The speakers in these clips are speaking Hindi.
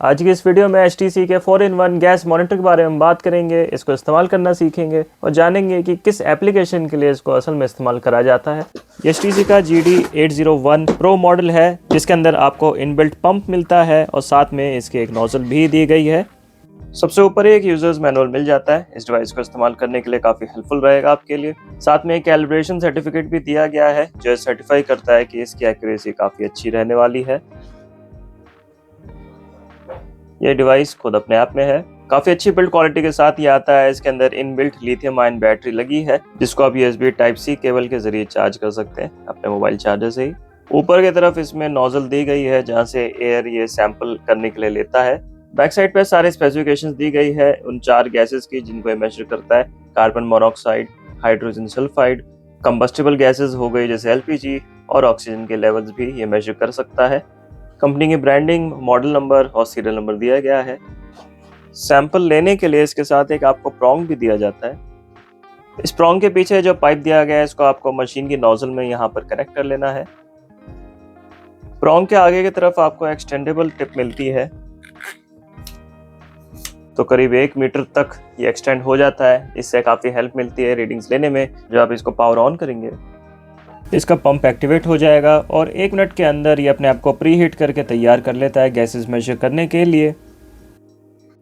आज की इस वीडियो में HTC के 4-in-1 गैस मॉनिटर के बारे में बात करेंगे। इसको इस्तेमाल करना सीखेंगे और जानेंगे कि किस एप्लीकेशन के लिए इसको असल में इस्तेमाल करा जाता है। ये HTC का GD801 Pro मॉडल है, जिसके अंदर आपको इनबिल्ट पंप मिलता है और साथ में इसकी एक नोजल भी दी गई है। सबसे ऊपर एक यूजर्स मैनुअल मिल जाता है। इस डिवाइस को इस्तेमाल करने के लिए काफ़ी हेल्पफुल रहेगा आपके लिए। साथ में एक कैलिब्रेशन सर्टिफिकेट भी दिया गया है, जो सर्टिफाई करता है कि इसकी एक्यूरेसी काफ़ी अच्छी रहने वाली है। ये डिवाइस खुद अपने आप में है, काफ़ी अच्छी बिल्ड क्वालिटी के साथ ये आता है। इसके अंदर इनबिल्ट लिथियम आयन बैटरी लगी है, जिसको आप USB Type-C केबल के जरिए चार्ज कर सकते हैं अपने मोबाइल चार्जर से ही। ऊपर की तरफ इसमें नोजल दी गई है, जहाँ से एयर ये सैंपल करने के लिए लेता है। बैक साइड पे सारे स्पेसिफिकेशंस दी गई है उन 4 गैसेस की, जिनको ये मेजर करता है। Carbon monoxide, hydrogen sulphide, combustible gases हो गई जैसे LPG और ऑक्सीजन के लेवल्स भी ये मेजर कर सकता है। कंपनी की ब्रांडिंग, मॉडल नंबर और सीरियल नंबर दिया गया है। सैंपल लेने के लिए इसके साथ एक आपको प्रॉन्ग भी दिया जाता है। इस प्रॉन्ग के पीछे जो पाइप दिया गया है, इसको आपको मशीन की नोजल में यहाँ पर कनेक्ट कर लेना है। प्रॉन्ग के आगे की तरफ आपको एक्सटेंडेबल टिप मिलती है, तो करीब 1 मीटर तक ये एक्सटेंड हो जाता है। इससे काफ़ी हेल्प मिलती है रीडिंग्स लेने में। जब आप इसको पावर ऑन करेंगे, इसका पंप एक्टिवेट हो जाएगा और 1 मिनट के अंदर ये अपने आप को प्री हीट करके तैयार कर लेता है गैसेस मेजर करने के लिए।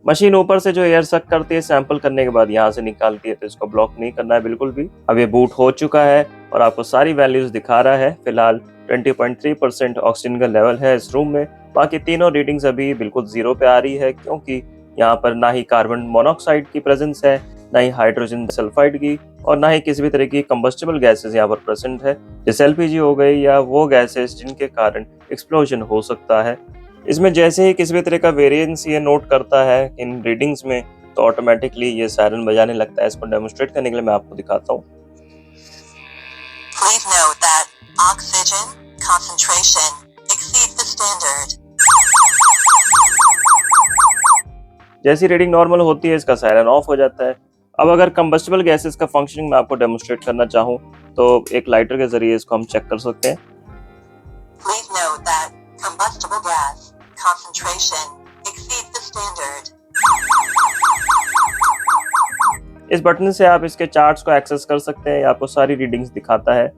मशीन ऊपर से जो एयर सक करती है सैंपल करने के बाद यहाँ से निकालती है, तो इसको ब्लॉक नहीं करना है बिल्कुल भी। अब ये बूट हो चुका है और आपको सारी वैल्यूज दिखा रहा है। फिलहाल 20.3% ऑक्सीजन का लेवल है इस रूम में। बाकी तीनों रीडिंग्स अभी बिल्कुल 0 पे आ रही है, क्योंकि यहाँ पर ना ही कार्बन मोनोऑक्साइड की प्रेजेंस है, ना ही हाइड्रोजन सल्फाइड की, और ना ही किसी भी तरह की कंबस्टिबल गैसेस यहाँ पर प्रेजेंट है, जैसे LPG हो गई या वो गैसेस जिनके कारण एक्सप्लोजन हो सकता है। इसमें जैसे ही किसी भी तरह का वेरिएंस ये नोट करता है इन रीडिंग्स में, तो ऑटोमेटिकली ये सायरन बजाने लगता है। इसको डेमोन्स्ट्रेट करने के लिए मैं आपको दिखाता हूँ। Please note that oxygen concentration exceeds the standard. जैसी रीडिंग नॉर्मल होती है, इसका सायरन ऑफ हो जाता है। अब अगर कंबस्टिबल गैसेस का फंक्शनिंग मैं आपको डेमोन्स्ट्रेट करना चाहूँ, तो एक लाइटर के जरिए इसको हम चेक कर सकते हैं। Please note that combustible gas concentration exceeds the standard. इस बटन से आप इसके चार्ट्स को एक्सेस कर सकते हैं। ये आपको सारी रीडिंग्स दिखाता है।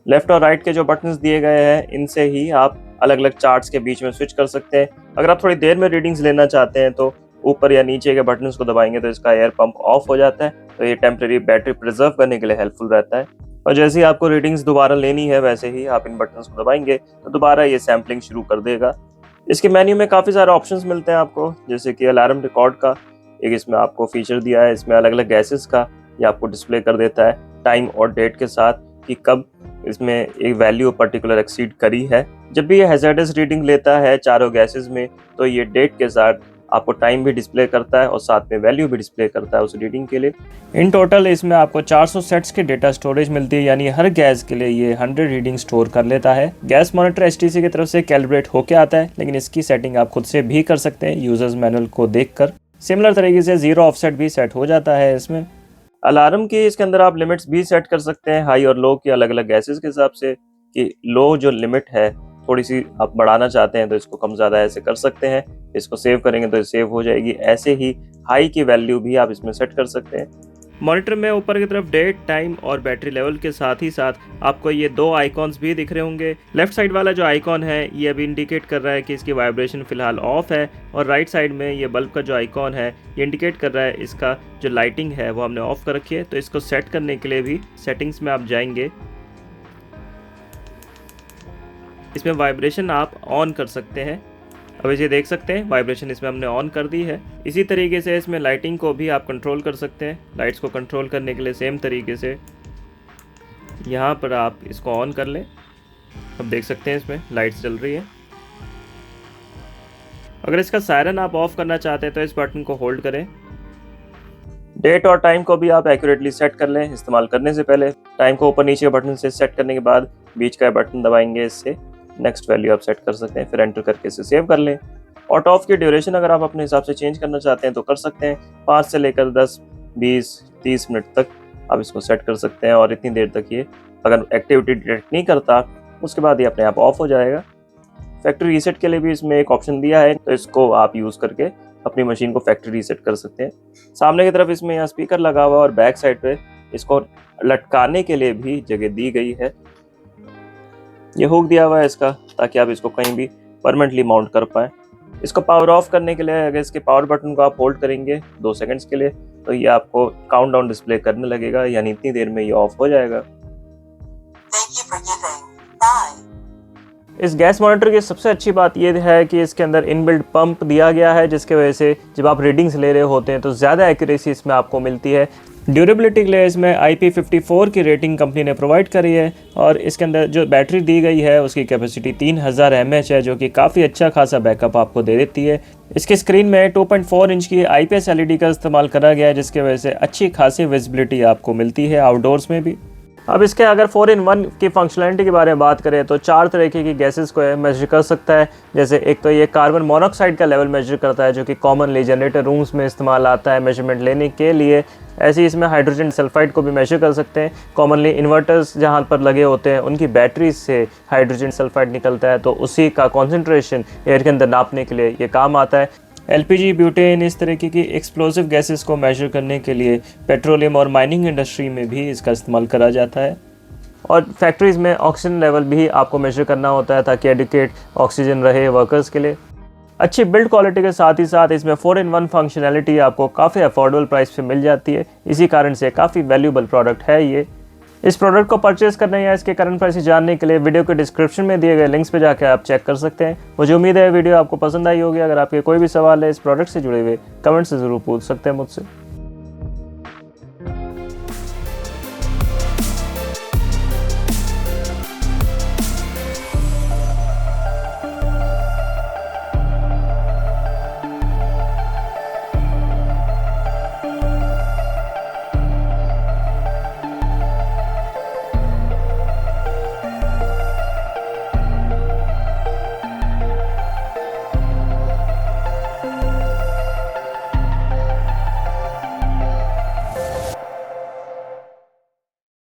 लेफ्ट और राइट के जो बटन्स दिए गए हैं, इनसे ही आप अलग अलग चार्ट्स के बीच में स्विच कर सकते हैं। अगर आप थोड़ी देर में रीडिंग्स लेना चाहते हैं, तो ऊपर या नीचे के बटन्स को दबाएंगे तो इसका एयर पंप ऑफ हो जाता है, तो ये टेम्परेरी बैटरी प्रिजर्व करने के लिए हेल्पफुल रहता है। और जैसे ही आपको रीडिंग्स दोबारा लेनी है, वैसे ही आप इन बटन्स को दबाएंगे तो दोबारा ये सैम्पलिंग शुरू कर देगा। इसके मेन्यू में काफ़ी सारे ऑप्शंस मिलते हैं आपको, जैसे कि अलार्म रिकॉर्ड का एक इसमें आपको फीचर दिया है। इसमें अलग अलग गैसेस का ये आपको डिस्प्ले कर देता है, टाइम और डेट के साथ, कि कब इसमें एक वैल्यू पर्टिकुलर एक्सीड करी है। जब भी ये हैज़ार्डस रीडिंग लेता है चारों गैसेस में, तो ये डेट के साथ आपको टाइम भी डिस्प्ले करता है और साथ में वैल्यू भी डिस्प्ले करता है उस रीडिंग के लिए। इन टोटल इसमें आपको 400 सेट्स की डेटा स्टोरेज मिलती है, यानी हर गैस के लिए ये 100 रीडिंग स्टोर कर लेता है। गैस मॉनिटर HTC की तरफ से कैलिब्रेट होके आता है, लेकिन इसकी सेटिंग आप खुद से भी कर सकते हैं यूजर्स मैनुअल को देखकर। सिमिलर तरीके से 0 ऑफसेट भी सेट हो जाता है इसमें। अलार्म की इसके अंदर आप लिमिट्स भी सेट कर सकते हैं, हाई और लो की अलग अलग गैसेस के हिसाब से, कि लो जो लिमिट है थोड़ी सी आप बढ़ाना चाहते हैं तो इसको कम ज़्यादा ऐसे कर सकते हैं। इसको सेव करेंगे तो सेव हो जाएगी। ऐसे ही हाई की वैल्यू भी आप इसमें सेट कर सकते हैं। मॉनिटर में ऊपर की तरफ डेट, टाइम और बैटरी लेवल के साथ ही साथ आपको ये 2 आइकॉन्स भी दिख रहे होंगे। लेफ्ट साइड वाला जो आइकॉन है, ये अभी इंडिकेट कर रहा है कि इसकी वाइब्रेशन फिलहाल ऑफ है, और राइट साइड में ये बल्ब का जो आइकॉन है, ये इंडिकेट कर रहा है इसका जो लाइटिंग है वो हमने ऑफ कर रखी है। तो इसको सेट करने के लिए भी सेटिंग्स में आप जाएंगे, इसमें वाइब्रेशन आप ऑन कर सकते हैं। अब इसे देख सकते हैं, वाइब्रेशन इसमें हमने ऑन कर दी है। इसी तरीके से इसमें लाइटिंग को भी आप कंट्रोल कर सकते हैं। लाइट्स को कंट्रोल करने के लिए सेम तरीके से यहाँ पर आप इसको ऑन कर लें। अब देख सकते हैं इसमें लाइट्स जल रही है। अगर इसका सायरन आप ऑफ करना चाहते हैं, तो इस बटन को होल्ड करें। डेट और टाइम को भी आप एक्यूरेटली सेट कर लें इस्तेमाल करने से पहले। टाइम को ऊपर नीचे बटन से सेट करने के बाद बीच का बटन दबाएंगे, इससे नेक्स्ट वैल्यू आप सेट कर सकते हैं, फिर एंटर करके इसे सेव कर लें। ऑटो ऑफ की ड्यूरेशन अगर आप अपने हिसाब से चेंज करना चाहते हैं तो कर सकते हैं। 5 से लेकर 10, 20, 30 मिनट तक आप इसको सेट कर सकते हैं, और इतनी देर तक ये अगर एक्टिविटी डिटेक्ट नहीं करता, उसके बाद ये अपने आप ऑफ हो जाएगा। फैक्ट्री रीसेट के लिए भी इसमें एक ऑप्शन दिया है, तो इसको आप यूज़ करके अपनी मशीन को फैक्ट्री रीसेट कर सकते हैं। सामने की तरफ इसमें यहाँ स्पीकर लगा हुआ है और बैक साइड पे इसको लटकाने के लिए भी जगह दी गई है। ये हुक दिया हुआ है इसका, ताकि आप इसको कहीं भी परमानेंटली माउंट कर पाएँ। इसको पावर ऑफ करने के लिए अगर इसके पावर बटन को आप होल्ड करेंगे 2 सेकंड्स के लिए, तो ये आपको काउंटडाउन डिस्प्ले करने लगेगा, यानी इतनी देर में ये ऑफ हो जाएगा। Thank you for giving. Bye. इस गैस मॉनिटर की सबसे अच्छी बात ये है कि इसके अंदर इनबिल्ट पंप दिया गया है, जिसके वजह से जब आप रीडिंग्स ले रहे होते हैं तो ज़्यादा एक्यूरेसी इसमें आपको मिलती है। ड्यूरेबिलिटी के लिए इसमें IP54 की रेटिंग कंपनी ने प्रोवाइड करी है और इसके अंदर जो बैटरी दी गई है उसकी कैपेसिटी 3000 mAh है, जो कि काफ़ी अच्छा खासा बैकअप आपको दे देती है। इसकी स्क्रीन में 2.4 इंच की IPS LED का इस्तेमाल करा गया है, जिसकी वजह से अच्छी खासी विजिबिलिटी आपको मिलती है आउटडोर्स में भी। अब इसके अगर 4-in-1 की फंक्शनलिटी के बारे में बात करें तो 4 तरीके की गैसेस को मेजर कर सकता है। जैसे एक तो ये कार्बन मोनोऑक्साइड का लेवल मेजर करता है, जो कि कॉमनली जनरेटर रूम्स में इस्तेमाल आता है मेजरमेंट लेने के लिए। ऐसे ही इसमें हाइड्रोजन सल्फाइड को भी मेजर कर सकते हैं। कॉमनली इन्वर्टर्स जहाँ पर लगे होते हैं उनकी बैटरीज से हाइड्रोजन सल्फाइड निकलता है, तो उसी का कॉन्सेंट्रेशन एयर के अंदर नापने के लिए ये काम आता है। LPG, ब्यूटेन, इस तरीके की एक्सप्लोसिव गैसेस को मेजर करने के लिए पेट्रोलियम और माइनिंग इंडस्ट्री में भी इसका इस्तेमाल करा जाता है। और फैक्ट्रीज़ में ऑक्सीजन लेवल भी आपको मेजर करना होता है, ताकि एडिक्वेट ऑक्सीजन रहे वर्कर्स के लिए। अच्छी बिल्ड क्वालिटी के साथ ही साथ इसमें 4-in-1 फंक्शनैलिटी आपको काफ़ी अफोर्डेबल प्राइस पे मिल जाती है। इसी कारण से काफ़ी वैल्यूबल प्रोडक्ट है ये। इस प्रोडक्ट को परचेस करने या इसके करंट प्राइस जानने के लिए वीडियो के डिस्क्रिप्शन में दिए गए लिंक्स पे जाकर आप चेक कर सकते हैं। मुझे उम्मीद है वीडियो आपको पसंद आई होगी। अगर आपके कोई भी सवाल है इस प्रोडक्ट से जुड़े हुए, कमेंट से ज़रूर पूछ सकते हैं मुझसे।